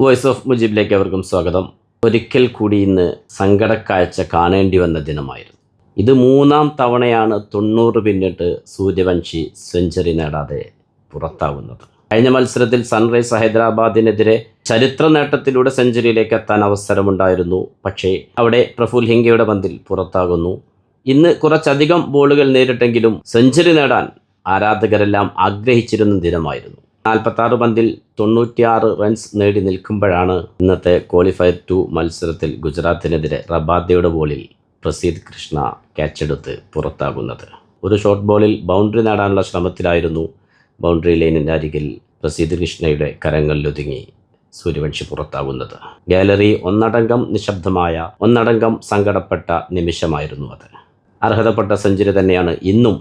Voice of മുജീബിലേക്ക് അവർക്കും സ്വാഗതം. ഒരിക്കൽ കൂടി ഇന്ന് സങ്കടക്കാഴ്ച കാണേണ്ടി വന്ന ദിനമായിരുന്നു. ഇത് 3-ാം തവണയാണ് 90 പിന്നിട്ട് സൂര്യവംശി സെഞ്ചുറി നേടാതെ പുറത്താകുന്നത്. കഴിഞ്ഞ മത്സരത്തിൽ സൺറൈസ് ഹൈദരാബാദിനെതിരെ ചരിത്ര നേട്ടത്തിലൂടെ സെഞ്ചുറിയിലേക്ക് എത്താൻ അവസരമുണ്ടായിരുന്നു. പക്ഷേ അവിടെ പ്രഫുൽ ഹിംഗയുടെ പന്തിൽ പുറത്താകുന്നു. ഇന്ന് കുറച്ചധികം ബോളുകൾ നേരിട്ടെങ്കിലും സെഞ്ചുറി നേടാൻ ആരാധകരെല്ലാം ആഗ്രഹിച്ചിരുന്ന ദിനമായിരുന്നു. 46 പന്തിൽ 96 റൺസ് നേടി നിൽക്കുമ്പോഴാണ് ഇന്നത്തെ ക്വാളിഫയർ 2 മത്സരത്തിൽ ഗുജറാത്തിനെതിരെ റബാദയുടെ ബോളിൽ പ്രസീദ് കൃഷ്ണ ക്യാച്ചെടുത്ത് പുറത്താകുന്നത്. ഒരു ഷോർട്ട് ബോളിൽ ബൗണ്ടറി നേടാനുള്ള ശ്രമത്തിലായിരുന്നു ബൗണ്ടറി ലൈനിൻ്റെ അരികിൽ പ്രസീദ് കൃഷ്ണയുടെ കരങ്ങളിലൊതുങ്ങി സൂര്യവംശി പുറത്താകുന്നത്. ഗാലറി ഒന്നടങ്കം നിശബ്ദമായ, ഒന്നടങ്കം സങ്കടപ്പെട്ട നിമിഷമായിരുന്നു അത്. അർഹതപ്പെട്ട സെഞ്ചുറി തന്നെയാണ് ഇന്നും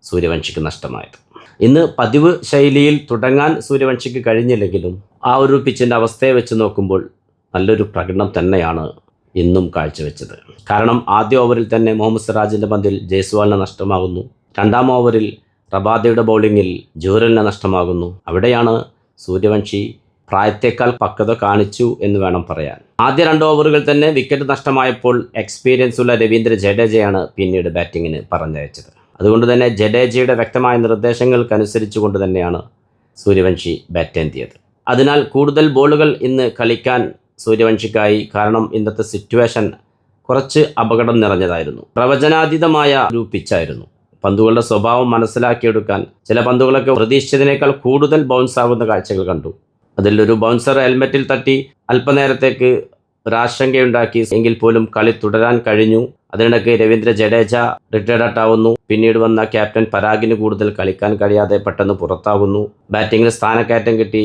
സൂര്യവംശിക്ക് നഷ്ടമായത്. ഇന്ന് പതിവ് ശൈലിയിൽ തുടങ്ങാൻ സൂര്യവംശിക്ക് കഴിഞ്ഞില്ലെങ്കിലും ആ ഒരു പിച്ചിൻ്റെ അവസ്ഥയെ വെച്ച് നോക്കുമ്പോൾ നല്ലൊരു പ്രകടനം തന്നെയാണ് ഇന്നും കാഴ്ചവെച്ചത്. കാരണം ആദ്യ ഓവറിൽ തന്നെ മുഹമ്മദ് സിറാജിൻ്റെ പന്തിൽ ജയ്സ്വാളിന് നഷ്ടമാകുന്നു. 2-ാം ഓവറിൽ റബാദയുടെ ബൗളിങ്ങിൽ ജൂറലിന് നഷ്ടമാകുന്നു. അവിടെയാണ് സൂര്യവംശി പ്രായത്തേക്കാൾ പക്വത കാണിച്ചു എന്ന് വേണം പറയാൻ. ആദ്യ 2 ഓവറുകൾ തന്നെ വിക്കറ്റ് നഷ്ടമായപ്പോൾ എക്സ്പീരിയൻസ് ഉള്ള രവീന്ദ്ര ജഡേജയാണ് പിന്നീട് ബാറ്റിങ്ങിന് പറഞ്ഞയച്ചത്. അതുകൊണ്ട് തന്നെ ജഡേജയുടെ വ്യക്തമായ നിർദ്ദേശങ്ങൾക്കനുസരിച്ചുകൊണ്ട് തന്നെയാണ് സൂര്യവംശി ബാറ്റേന്തിയത്. അതിനാൽ കൂടുതൽ ബോളുകൾ ഇന്ന് കളിക്കാൻ സൂര്യവംശിക്കായി. കാരണം ഇന്നത്തെ സിറ്റുവേഷൻ കുറച്ച് അപകടം നിറഞ്ഞതായിരുന്നു. പ്രവചനാതീതമായ ഒരു പിച്ചായിരുന്നു. പന്തുകളുടെ സ്വഭാവം മനസ്സിലാക്കിയെടുക്കാൻ ചില പന്തുകളൊക്കെ പ്രതീക്ഷിച്ചതിനേക്കാൾ കൂടുതൽ ബൗൺസ് ആകുന്ന കാഴ്ചകൾ കണ്ടു. അതിലൊരു ബൗൺസർ ഹെൽമെറ്റിൽ തട്ടി അല്പനേരത്തേക്ക് ഒരാശങ്കയുണ്ടാക്കി. എങ്കിൽ പോലും കളി തുടരാൻ കഴിഞ്ഞു. അതിനിടയ്ക്ക് രവീന്ദ്ര ജഡേജ റിട്ടയർഡ് ഔട്ടാവുന്നു. പിന്നീട് വന്ന ക്യാപ്റ്റൻ പരാഗിന് കൂടുതൽ കളിക്കാൻ കഴിയാതെ പെട്ടെന്ന് പുറത്താകുന്നു. ബാറ്റിങ്ങിന് സ്ഥാനക്കയറ്റം കിട്ടി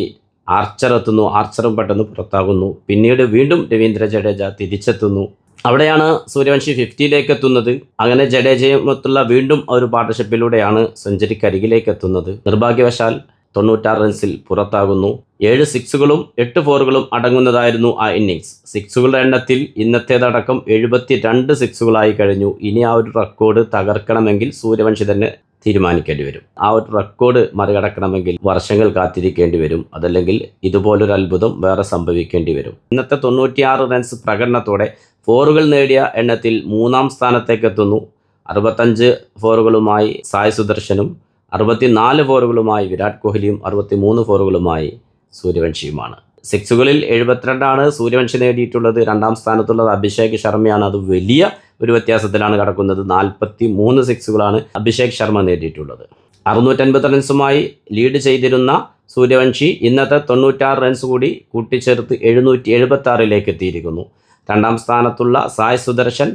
ആർച്ചർ എത്തുന്നു. ആർച്ചറും പെട്ടെന്ന് പുറത്താകുന്നു. പിന്നീട് വീണ്ടും രവീന്ദ്ര ജഡേജ തിരിച്ചെത്തുന്നു. അവിടെയാണ് സൂര്യവംശി 50ലേക്ക് എത്തുന്നത്. അങ്ങനെ ജഡേജയുമൊത്തുള്ള വീണ്ടും ഒരു പാർട്ണർഷിപ്പിലൂടെയാണ് സെഞ്ചുറിക്കരികിലേക്ക് എത്തുന്നത്. നിർഭാഗ്യവശാൽ 96 റൺസിൽ പുറത്താകുന്നു. 7 സിക്സുകളും 8 ഫോറുകളും അടങ്ങുന്നതായിരുന്നു ആ ഇന്നിങ്സ്. സിക്സുകളുടെ എണ്ണത്തിൽ ഇന്നത്തേതടക്കം 72 സിക്സുകളായി കഴിഞ്ഞു. ഇനി ആ ഒരു റെക്കോർഡ് തകർക്കണമെങ്കിൽ സൂര്യവംശി തന്നെ തീരുമാനിക്കേണ്ടി വരും. ആ ഒരു റെക്കോർഡ് മറികടക്കണമെങ്കിൽ വർഷങ്ങൾ കാത്തിരിക്കേണ്ടി വരും. അതല്ലെങ്കിൽ ഇതുപോലൊരു അത്ഭുതം വേറെ സംഭവിക്കേണ്ടി വരും. ഇന്നത്തെ 96 റൺസ് പ്രകടനത്തോടെ ഫോറുകൾ നേടിയ എണ്ണത്തിൽ 3-ാം സ്ഥാനത്തേക്ക് എത്തുന്നു. 65 ഫോറുകളുമായി സായ് സുദർശനും 64 ഫോറുകളുമായി വിരാട് കോഹ്ലിയും 63 ഫോറുകളുമായി സൂര്യവംശിയുമാണ്. സിക്സുകളിൽ 72 സൂര്യവംശി നേടിയിട്ടുള്ളത്. 2-ാം സ്ഥാനത്തുള്ളത് അഭിഷേക് ശർമ്മയാണ്. അത് വലിയ ഒരു വ്യത്യാസത്തിലാണ് കടക്കുന്നത്. 43 സിക്സുകളാണ് അഭിഷേക് ശർമ്മ നേടിയിട്ടുള്ളത്. 650 റൺസുമായി ലീഡ് ചെയ്തിരുന്ന സൂര്യവംശി ഇന്നത്തെ 96 റൺസ് കൂടി കൂട്ടിച്ചേർത്ത് 776ലേക്ക് എത്തിയിരിക്കുന്നു. 2-ാം സ്ഥാനത്തുള്ള സായ് സുദർശൻ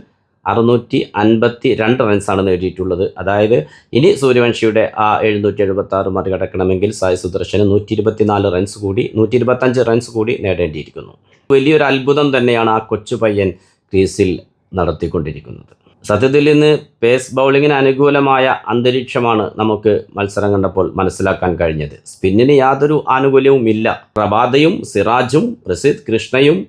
652 റൺസാണ് നേടിയിട്ടുള്ളത്. അതായത് ഇനി സൂര്യവംശിയുടെ ആ 776 മറികടക്കണമെങ്കിൽ സായ് സുദർശന് 124 റൺസ് കൂടി 125 റൺസ് കൂടി നേടേണ്ടിയിരിക്കുന്നു. വലിയൊരു അത്ഭുതം തന്നെയാണ് ആ കൊച്ചു പയ്യൻ ക്രീസിൽ നടത്തിക്കൊണ്ടിരിക്കുന്നത്. സത്യത്തിൽ ഇന്ന് പേസ് ബൗളിങ്ങിന് അനുകൂലമായ അന്തരീക്ഷമാണ് നമുക്ക് മത്സരം കണ്ടപ്പോൾ മനസ്സിലാക്കാൻ കഴിഞ്ഞത്. സ്പിന്നിന് യാതൊരു ആനുകൂല്യവും ഇല്ല. റബാദയും സിറാജും പ്രസീദ് കൃഷ്ണയും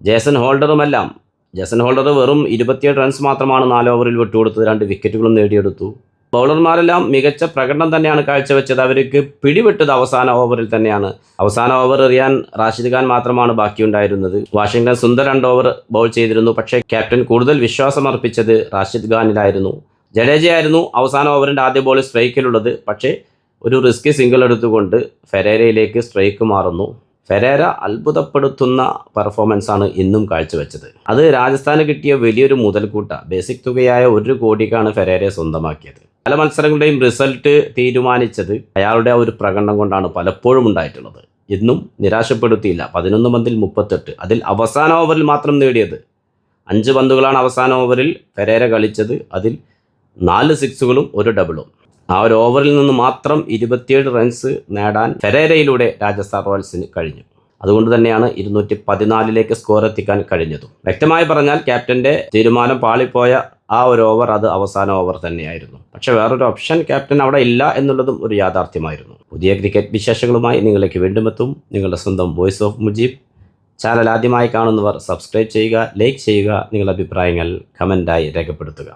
ജേസൺ ഹോൾഡറുമെല്ലാം. ജേസൺ ഹോൾഡർ വെറും 27 റൺസ് മാത്രമാണ് 4 ഓവറിൽ വിട്ടുകൊടുത്തത്. 2 വിക്കറ്റുകളും നേടിയെടുത്തു. ബൗളർമാരെല്ലാം മികച്ച പ്രകടനം തന്നെയാണ് കാഴ്ചവെച്ചത്. അവർക്ക് പിടിവിട്ടത് അവസാന ഓവറിൽ തന്നെയാണ്. അവസാന ഓവർ എറിയാൻ റാഷിദ് ഖാൻ മാത്രമാണ് ബാക്കിയുണ്ടായിരുന്നത്. വാഷിംഗ്ടൺ സുന്ദർ 2 ഓവർ ബൗൾ ചെയ്തിരുന്നു. പക്ഷേ ക്യാപ്റ്റൻ കൂടുതൽ വിശ്വാസം അർപ്പിച്ചത് റാഷിദ് ഖാനിലായിരുന്നു. ജഡേജയായിരുന്നു അവസാന ഓവറിൻ്റെ ആദ്യ ബോളിൽ സ്ട്രൈക്കിലുള്ളത്. പക്ഷേ ഒരു റിസ്കി സിംഗിൾ എടുത്തുകൊണ്ട് ഫെരേരയിലേക്ക് സ്ട്രൈക്ക് മാറുന്നു. ഫെരേര അത്ഭുതപ്പെടുത്തുന്ന പെർഫോമൻസാണ് ഇന്നും കാഴ്ചവെച്ചത്. അത് രാജസ്ഥാന് കിട്ടിയ വലിയൊരു മുതൽക്കൂട്ട. ബേസിക് തുകയായ 1 കോടിക്കാണ് ഫെരേരയെ സ്വന്തമാക്കിയത്. പല മത്സരങ്ങളുടെയും റിസൾട്ട് തീരുമാനിച്ചത് അയാളുടെ ആ ഒരു പ്രകടനം കൊണ്ടാണ് പലപ്പോഴും ഉണ്ടായിട്ടുള്ളത്. ഇന്നും നിരാശപ്പെടുത്തിയില്ല. 11 പന്തിൽ 38. അതിൽ അവസാന ഓവറിൽ മാത്രം നേടിയത് 5 പന്തുകളാണ് അവസാന ഓവറിൽ ഫെരേര കളിച്ചത്. അതിൽ 4 സിക്സുകളും 1 ഡബിളും. ആ ഒരു ഓവറിൽ നിന്ന് മാത്രം 27 റൺസ് നേടാൻ ഫെരേരയിലൂടെ രാജസ്ഥാൻ റോയൽസിന് കഴിഞ്ഞു. അതുകൊണ്ട് തന്നെയാണ് 214ലേക്ക് സ്കോർ എത്തിക്കാൻ കഴിഞ്ഞതും. വ്യക്തമായി പറഞ്ഞാൽ ക്യാപ്റ്റൻ്റെ തീരുമാനം പാളിപ്പോയ ആ ഒരു ഓവർ അത് അവസാന ഓവർ തന്നെയായിരുന്നു. പക്ഷേ വേറൊരു ഓപ്ഷൻ ക്യാപ്റ്റൻ അവിടെ ഇല്ല എന്നുള്ളതും ഒരു യാഥാർത്ഥ്യമായിരുന്നു. പുതിയ ക്രിക്കറ്റ് വിശേഷങ്ങളുമായി നിങ്ങളിലേക്ക് വീണ്ടും എത്തും. നിങ്ങളുടെ സ്വന്തം വോയിസ് ഓഫ് മുജീബ്. ചാനൽ ആദ്യമായി കാണുന്നവർ സബ്സ്ക്രൈബ് ചെയ്യുക, ലൈക്ക് ചെയ്യുക, നിങ്ങളുടെ അഭിപ്രായങ്ങൾ കമൻറ്റായി രേഖപ്പെടുത്തുക.